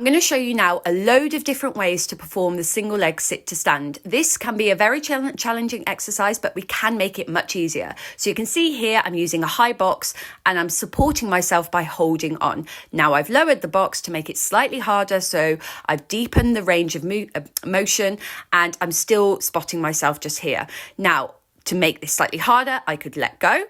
I'm going to show you now a load of different ways to perform the single leg sit to stand. This can be a very challenging exercise, but we can make it much easier. So you can see here, I'm using a high box and I'm supporting myself by holding on. Now I've lowered the box to make it slightly harder. So I've deepened the range of motion and I'm still spotting myself just here. Now, to make this slightly harder, I could let go,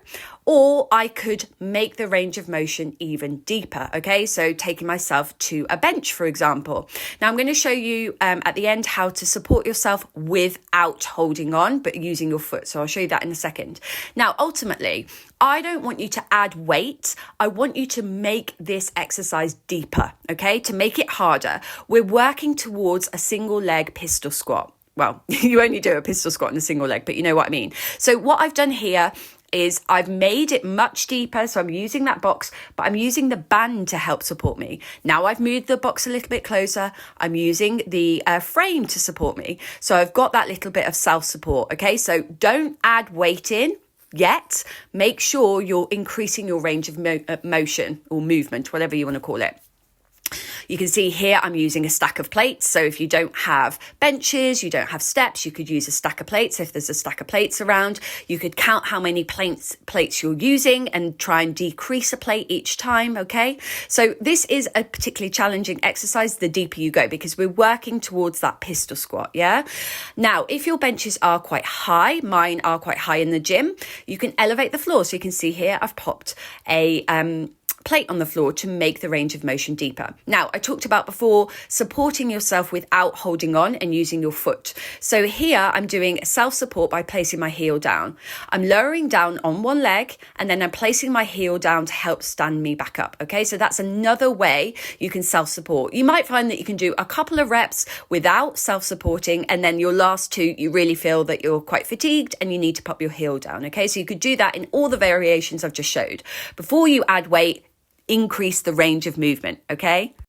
or I could make the range of motion even deeper. Okay, so taking myself to a bench, for example. Now I'm going to show you at the end how to support yourself without holding on, but using your foot. So I'll show you that in a second. Now, ultimately, I don't want you to add weight. I want you to make this exercise deeper, okay, to make it harder. We're working towards a single leg pistol squat. Well, you only do a pistol squat in a single leg, but you know what I mean. So what I've done here is I've made it much deeper. So I'm using that box, but I'm using the band to help support me. Now I've moved the box a little bit closer. I'm using the frame to support me. So I've got that little bit of self-support. Okay, so don't add weight in yet. Make sure you're increasing your range of motion or movement, whatever you want to call it. You can see here I'm using a stack of plates. So if you don't have benches, you don't have steps, you could use a stack of plates. If there's a stack of plates around, you could count how many plates you're using and try and decrease a plate each time, okay? So this is a particularly challenging exercise the deeper you go, because we're working towards that pistol squat, yeah? Now, if your benches are quite high, mine are quite high in the gym, you can elevate the floor. So you can see here I've popped a plate on the floor to make the range of motion deeper. Now, I talked about before supporting yourself without holding on and using your foot. So here I'm doing self-support by placing my heel down. I'm lowering down on one leg and then I'm placing my heel down to help stand me back up. Okay, so that's another way you can self-support. You might find that you can do a couple of reps without self-supporting, and then your last two, you really feel that you're quite fatigued and you need to pop your heel down. Okay, so you could do that in all the variations I've just showed. Before you add weight, increase the range of movement, okay?